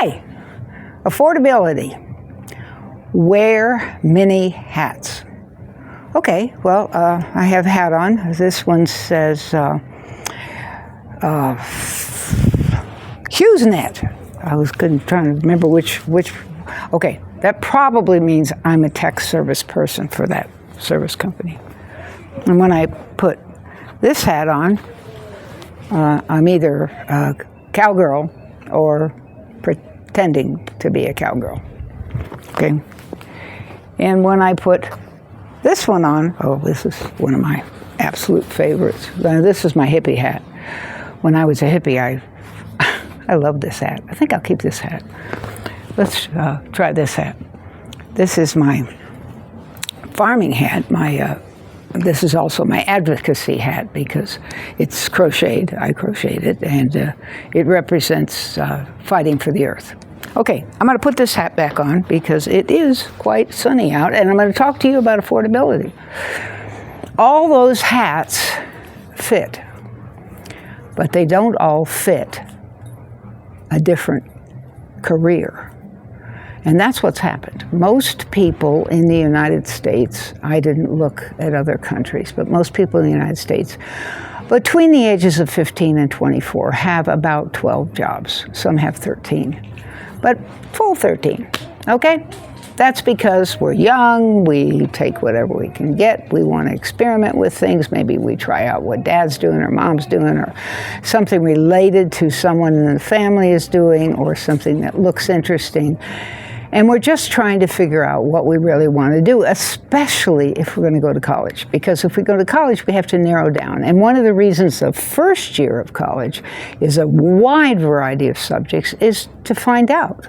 Hi! Affordability. Wear many hats. Okay, well, I have a hat on. This one says HughesNet. I was trying to remember which. Okay, that probably means I'm a tech service person for that service company. And when I put this hat on, I'm either a cowgirl or pretending to be a cowgirl. Okay? And when I put this one on, oh, this is one of my absolute favorites. This is my hippie hat. When I was a hippie, I love this hat. I think I'll keep this hat. Let's try this hat. This is my farming hat. This is also my advocacy hat because it's crocheted. I crocheted it, and it represents fighting for the earth. Okay, I'm going to put this hat back on because it is quite sunny out, and I'm going to talk to you about affordability. All those hats fit, but they don't all fit a different career. And that's what's happened. Most people in the United States, I didn't look at other countries, but most people in the United States, between the ages of 15 and 24, have about 12 jobs. Some have 13, but full 13, okay? That's because we're young, we take whatever we can get, we want to experiment with things. Maybe we try out what dad's doing or mom's doing, or something related to someone in the family is doing, or something that looks interesting. And we're just trying to figure out what we really want to do, especially if we're going to go to college. Because if we go to college, we have to narrow down. And one of the reasons the first year of college is a wide variety of subjects is to find out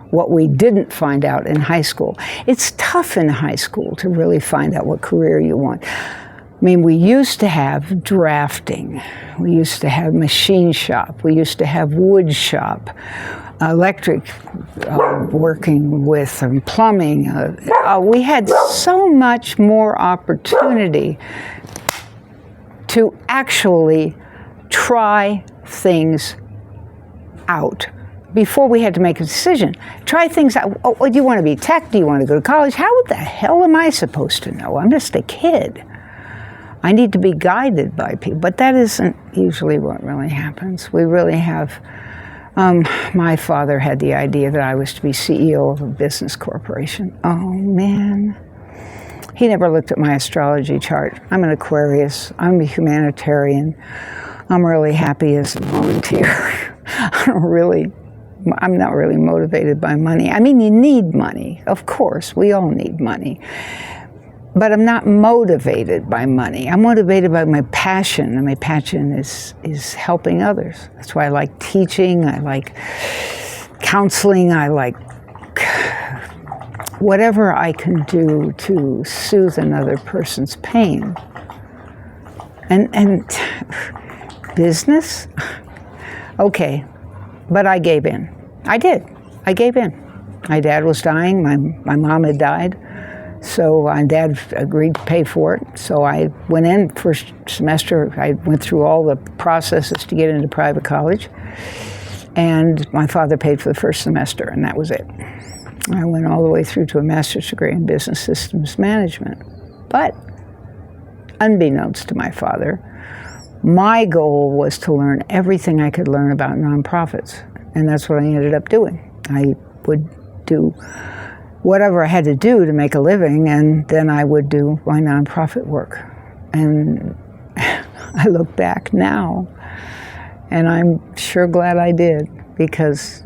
what we didn't find out in high school. It's tough in high school to really find out what career you want. I mean, we used to have drafting. We used to have machine shop. We used to have wood shop. Electric, working with plumbing. We had so much more opportunity to actually try things out before we had to make a decision. Try things out. Oh, do you want to be tech? Do you want to go to college? How the hell am I supposed to know? I'm just a kid. I need to be guided by people, but that isn't usually what really happens. We really have my father had the idea that I was to be CEO of a business corporation. Oh, man. He never looked at my astrology chart. I'm an Aquarius. I'm a humanitarian. I'm really happy as a volunteer. I'm not really motivated by money. I mean, you need money. Of course, we all need money. But I'm not motivated by money. I'm motivated by my passion, and my passion is helping others. That's why I like teaching, I like counseling, I like whatever I can do to soothe another person's pain. And business? Okay, but I gave in. I did. I gave in. My dad was dying, my mom had died. So my dad agreed to pay for it. So I went in first semester. I went through all the processes to get into private college. And my father paid for the first semester, and that was it. I went all the way through to a master's degree in business systems management. But unbeknownst to my father, my goal was to learn everything I could learn about nonprofits. And that's what I ended up doing. I would do whatever I had to do to make a living, and then I would do my nonprofit work. And I look back now, and I'm sure glad I did, because,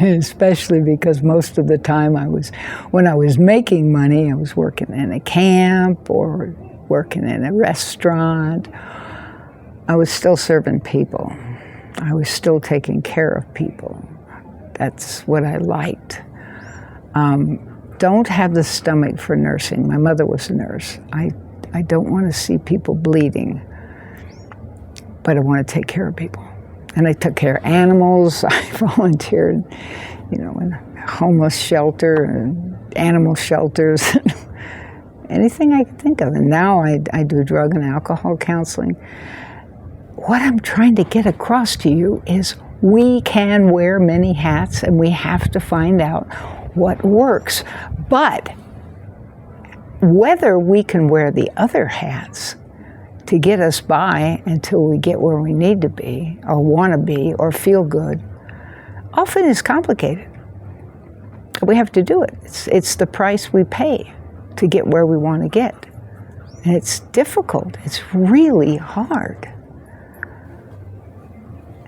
especially because most of the time when I was making money, I was working in a camp or working in a restaurant. I was still serving people. I was still taking care of people. That's what I liked. Don't have the stomach for nursing. My mother was a nurse. I don't want to see people bleeding, but I want to take care of people. And I took care of animals. I volunteered, in a homeless shelter and animal shelters, anything I could think of. And now I do drug and alcohol counseling. What I'm trying to get across to you is We can wear many hats, and we have to find out what works. But whether we can wear the other hats to get us by until we get where we need to be, or want to be, or feel good, often is complicated. We have to do it. It's the price we pay to get where we want to get. And it's difficult. It's really hard.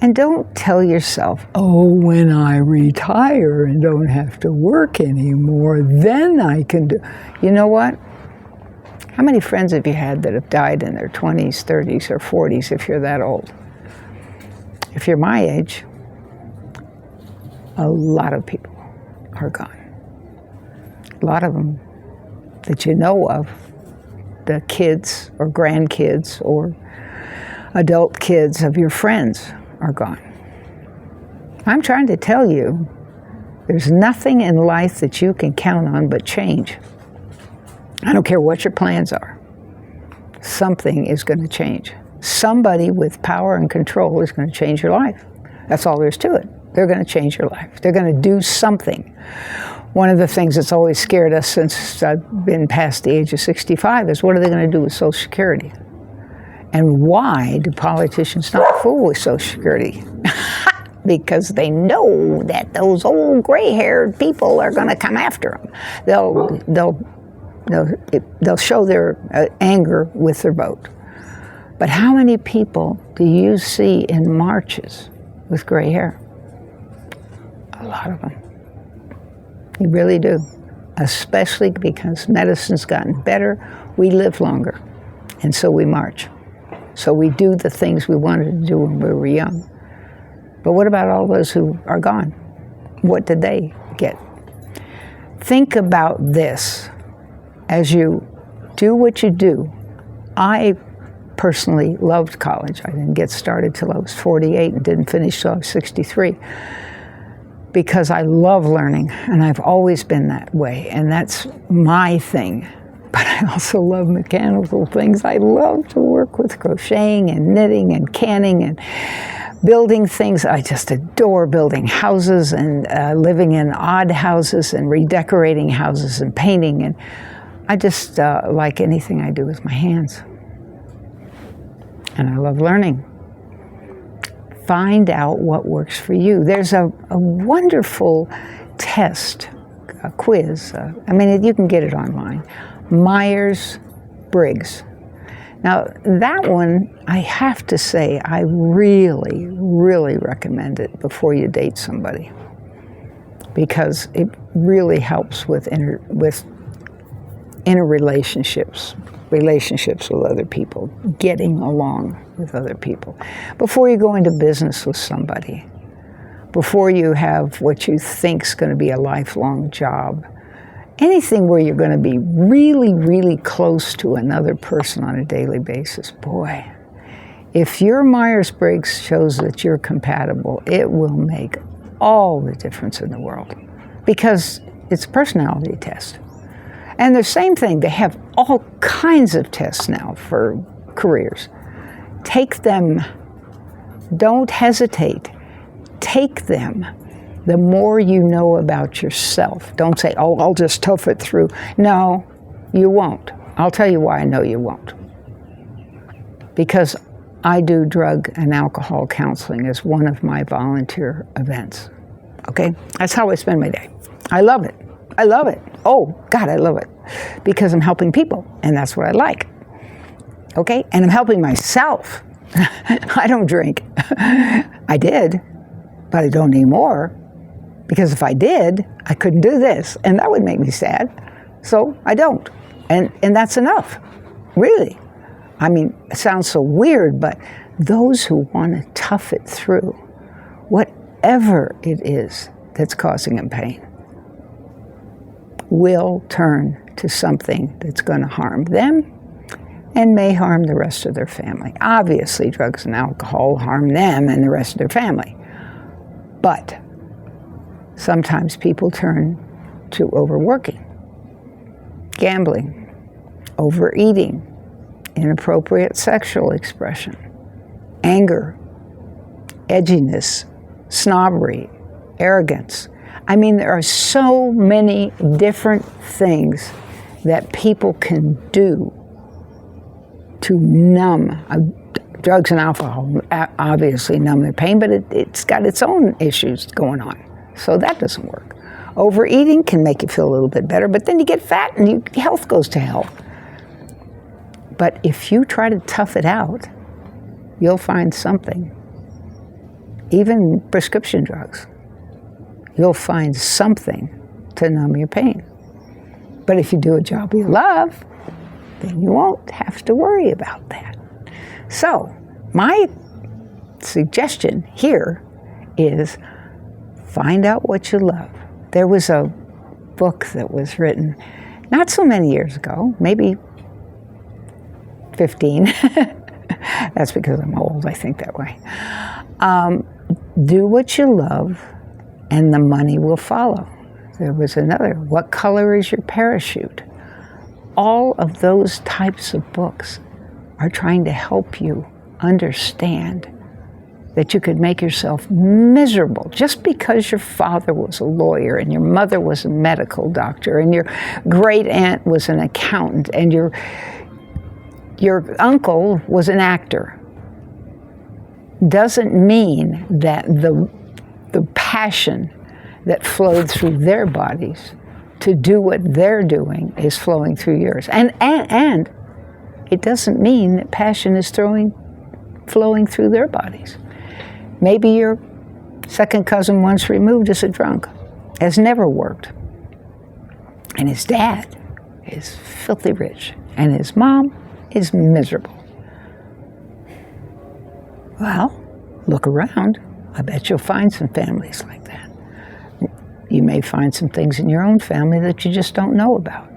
And don't tell yourself, oh, when I retire and don't have to work anymore, then I can do. You know what? How many friends have you had that have died in their 20s, 30s, or 40s if you're that old? If you're my age, a lot of people are gone. A lot of them that you know of, the kids or grandkids or adult kids of your friends are gone. I'm trying to tell you, there's nothing in life that you can count on but change. I don't care what your plans are. Something is going to change. Somebody with power and control is going to change your life. That's all there is to it. They're going to change your life. They're going to do something. One of the things that's always scared us since I've been past the age of 65 is, what are they going to do with Social Security? And why do politicians not fool with Social Security? Because they know that those old gray-haired people are going to come after them. They'll show their anger with their vote. But how many people do you see in marches with gray hair? A lot of them. You really do. Especially because medicine's gotten better, we live longer. And so we march. So we do the things we wanted to do when we were young. But what about all those who are gone? What did they get? Think about this as you do what you do. I personally loved college. I didn't get started till I was 48 and didn't finish till I was 63. Because I love learning, and I've always been that way, and that's my thing. But I also love mechanical things. I love to work with crocheting and knitting and canning and building things. I just adore building houses and living in odd houses and redecorating houses and painting. And I just like anything I do with my hands. And I love learning. Find out what works for you. There's a wonderful test, a quiz. You can get it online. Myers-Briggs. Now, that one, I have to say, I really, really recommend it before you date somebody, because it really helps with inner relationships with other people, getting along with other people. Before you go into business with somebody, before you have what you think is going to be a lifelong job, anything where you're going to be really, really close to another person on a daily basis, boy, if your Myers-Briggs shows that you're compatible, it will make all the difference in the world, because it's a personality test. And the same thing, they have all kinds of tests now for careers. Take them. Don't hesitate. Take them. The more you know about yourself. Don't say, oh, I'll just tough it through. No, you won't. I'll tell you why I know you won't. Because I do drug and alcohol counseling as one of my volunteer events. Okay? That's how I spend my day. I love it. I love it. Oh, God, I love it. Because I'm helping people, and that's what I like. Okay? And I'm helping myself. I don't drink. I did, but I don't anymore. Because if I did, I couldn't do this, and that would make me sad. So I don't. And that's enough. Really. It sounds so weird, but those who want to tough it through, whatever it is that's causing them pain, will turn to something that's going to harm them and may harm the rest of their family. Obviously, drugs and alcohol harm them and the rest of their family. But sometimes people turn to overworking, gambling, overeating, inappropriate sexual expression, anger, edginess, snobbery, arrogance. I mean, there are so many different things that people can do to numb. Drugs and alcohol obviously numb their pain, but it's got its own issues going on. So that doesn't work. Overeating can make you feel a little bit better, but then you get fat and your health goes to hell. But if you try to tough it out, you'll find something. Even prescription drugs, you'll find something to numb your pain. But if you do a job you love, then you won't have to worry about that. So, my suggestion here is find out what you love. There was a book that was written not so many years ago, maybe 15. That's because I'm old, I think that way. Do what you love and the money will follow. There was another, what color is your parachute? All of those types of books are trying to help you understand that you could make yourself miserable just because your father was a lawyer and your mother was a medical doctor and your great aunt was an accountant and your uncle was an actor. Doesn't mean that the passion that flowed through their bodies to do what they're doing is flowing through yours. And it doesn't mean that passion is flowing through their bodies. Maybe your second cousin once removed is a drunk, has never worked. And his dad is filthy rich, and his mom is miserable. Well, look around. I bet you'll find some families like that. You may find some things in your own family that you just don't know about.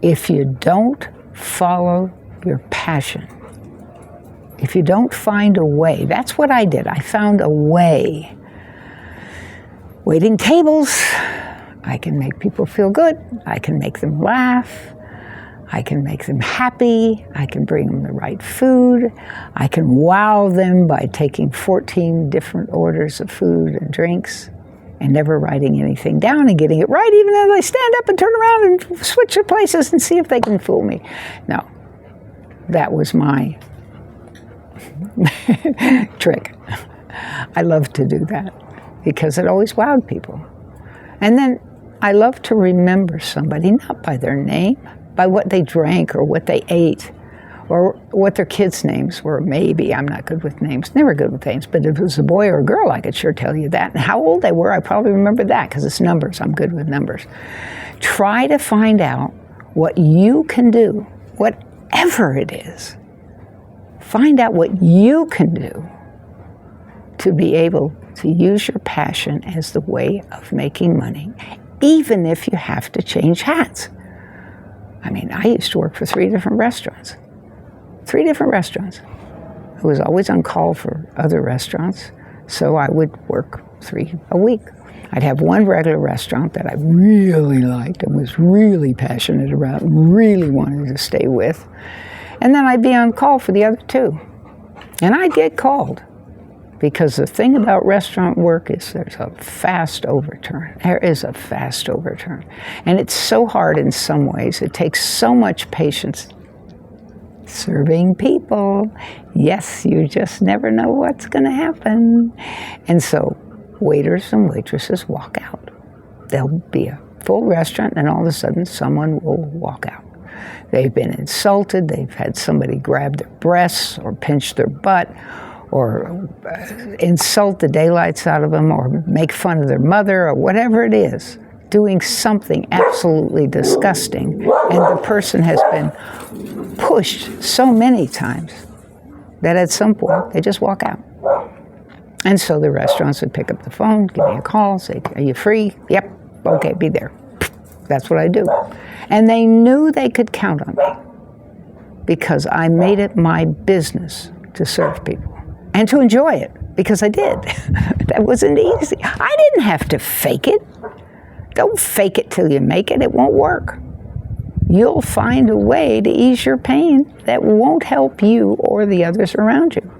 If you don't follow your passion, if you don't find a way, that's what I did. I found a way. Waiting tables, I can make people feel good. I can make them laugh. I can make them happy. I can bring them the right food. I can wow them by taking 14 different orders of food and drinks and never writing anything down and getting it right, even though they stand up and turn around and switch their places and see if they can fool me. No, that was my trick. I love to do that because it always wowed people. And then I love to remember somebody, not by their name, by what they drank or what they ate or what their kids' names were. Maybe, I'm not good with names, never good with names, but if it was a boy or a girl, I could sure tell you that. And how old they were, I probably remember that because it's numbers. I'm good with numbers. Try to find out what you can do, whatever it is. Find out what you can do to be able to use your passion as the way of making money, even if you have to change hats. I mean, I used to work for 3 different restaurants. 3 different restaurants. I was always on call for other restaurants, so I would work 3 a week. I'd have one regular restaurant that I really liked and was really passionate about and really wanted to stay with. And then I'd be on call for the other 2. And I'd get called because the thing about restaurant work is there's a fast overturn. There is a fast overturn. And it's so hard in some ways. It takes so much patience. Serving people. Yes, you just never know what's going to happen. And so waiters and waitresses walk out. There'll be a full restaurant and all of a sudden someone will walk out. They've been insulted, they've had somebody grab their breasts or pinch their butt or insult the daylights out of them or make fun of their mother or whatever it is, doing something absolutely disgusting. And the person has been pushed so many times that at some point they just walk out. And so the restaurants would pick up the phone, give me a call, say, "Are you free?" "Yep, okay, be there." That's what I do. And they knew they could count on me because I made it my business to serve people and to enjoy it because I did. That wasn't easy. I didn't have to fake it. Don't fake it till you make it. It won't work. You'll find a way to ease your pain that won't help you or the others around you.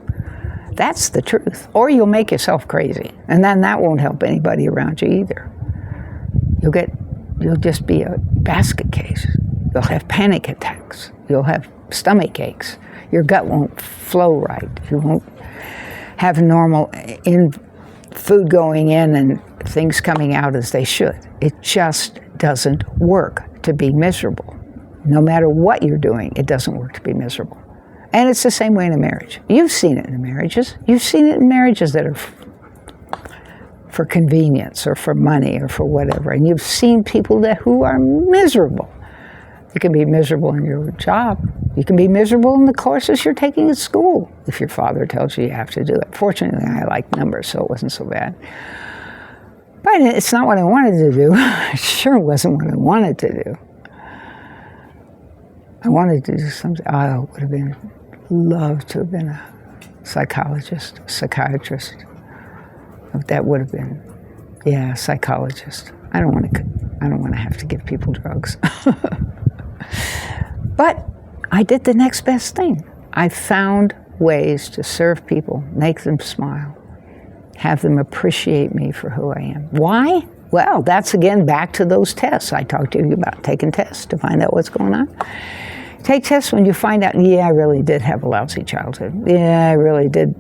That's the truth. Or you'll make yourself crazy, and then that won't help anybody around you either. You'll just be a basket case. You'll have panic attacks. You'll have stomach aches. Your gut won't flow right. You won't have normal food going in and things coming out as they should. It just doesn't work to be miserable. No matter what you're doing, it doesn't work to be miserable. And it's the same way in a marriage. You've seen it in marriages. You've seen it in marriages that are for convenience or for money or for whatever. And you've seen people who are miserable. You can be miserable in your job. You can be miserable in the courses you're taking at school if your father tells you you have to do it. Fortunately, I like numbers, so it wasn't so bad. But it's not what I wanted to do. It sure wasn't what I wanted to do. I wanted to do something. I would have loved to have been a psychologist, a psychiatrist. That would have been, psychologist. I don't want to have to give people drugs. But I did the next best thing. I found ways to serve people, make them smile, have them appreciate me for who I am. Why? Well, that's again back to those tests I talked to you about, taking tests to find out what's going on. Take tests when you find out, I really did have a lousy childhood. I really did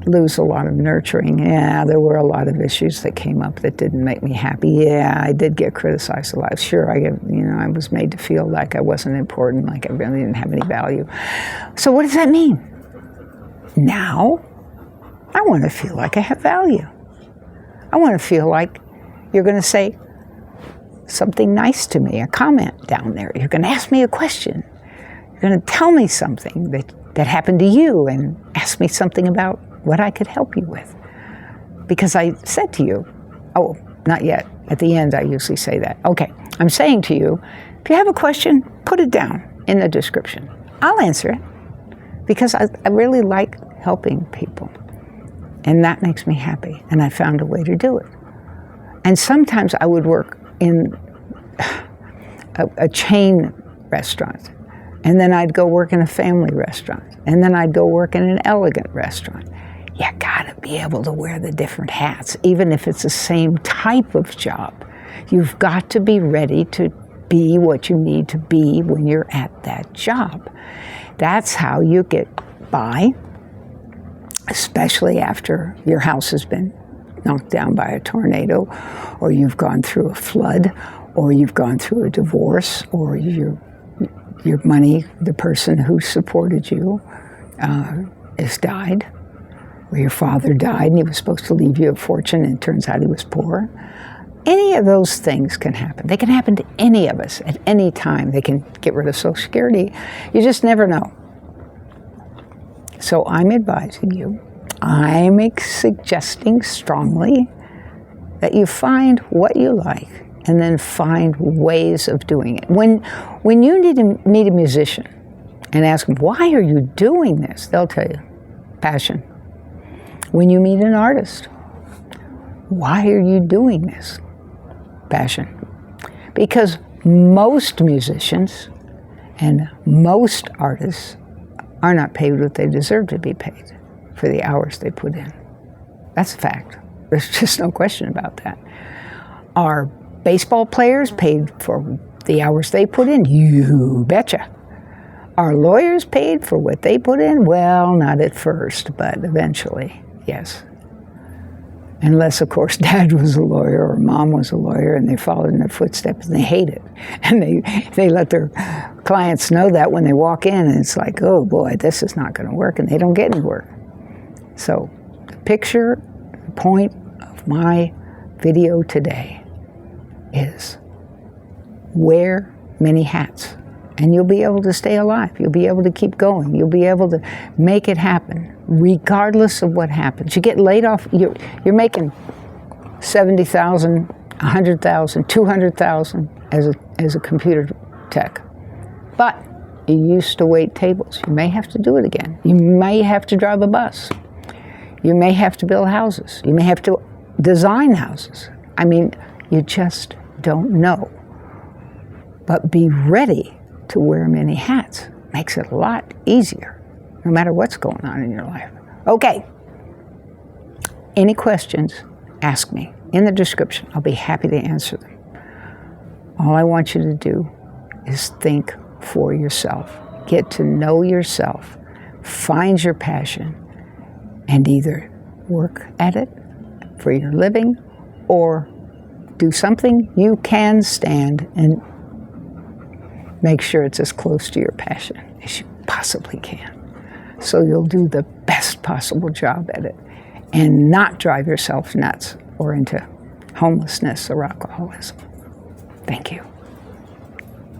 lose a lot of nurturing. There were a lot of issues that came up that didn't make me happy. I did get criticized a lot. Sure, I was made to feel like I wasn't important, like I really didn't have any value. So what does that mean? Now, I want to feel like I have value. I want to feel like you're going to say something nice to me, a comment down there. You're going to ask me a question. You're going to tell me something that happened to you and ask me something about what I could help you with. Because I said to you, not yet. At the end, I usually say that. Okay, I'm saying to you, if you have a question, put it down in the description. I'll answer it because I really like helping people. And that makes me happy. And I found a way to do it. And sometimes I would work in a chain restaurant. And then I'd go work in a family restaurant. And then I'd go work in an elegant restaurant. You gotta be able to wear the different hats, even if it's the same type of job. You've got to be ready to be what you need to be when you're at that job. That's how you get by, especially after your house has been knocked down by a tornado, or you've gone through a flood, or you've gone through a divorce, or your money, the person who supported you, has died, or your father died and he was supposed to leave you a fortune and it turns out he was poor. Any of those things can happen. They can happen to any of us at any time. They can get rid of Social Security. You just never know. So I'm advising you, I'm suggesting strongly that you find what you like and then find ways of doing it. When you need to meet a musician and ask them, why are you doing this? They'll tell you, passion. When you meet an artist, why are you doing this? Passion. Because most musicians and most artists are not paid what they deserve to be paid for the hours they put in. That's a fact. There's just no question about that. Are baseball players paid for the hours they put in? You betcha. Are lawyers paid for what they put in? Well, not at first, but eventually, yes. Unless, of course, dad was a lawyer or mom was a lawyer and they followed in their footsteps and they hate it. And they let their clients know that when they walk in and it's like, oh boy, this is not going to work, and they don't get any work. So the point of my video today is wear many hats and you'll be able to stay alive. You'll be able to keep going. You'll be able to make it happen regardless of what happens. You get laid off, you're making $70,000, $100,000, $200,000 as a computer tech. But you used to wait tables. You may have to do it again. You may have to drive a bus. You may have to build houses. You may have to design houses. I mean, you just don't know. But be ready to wear many hats. Makes it a lot easier, no matter what's going on in your life. Okay, any questions, ask me in the description. I'll be happy to answer them. All I want you to do is think for yourself. Get to know yourself. Find your passion and either work at it for your living or do something you can stand and make sure it's as close to your passion as you possibly can. So you'll do the best possible job at it and not drive yourself nuts or into homelessness or alcoholism. Thank you.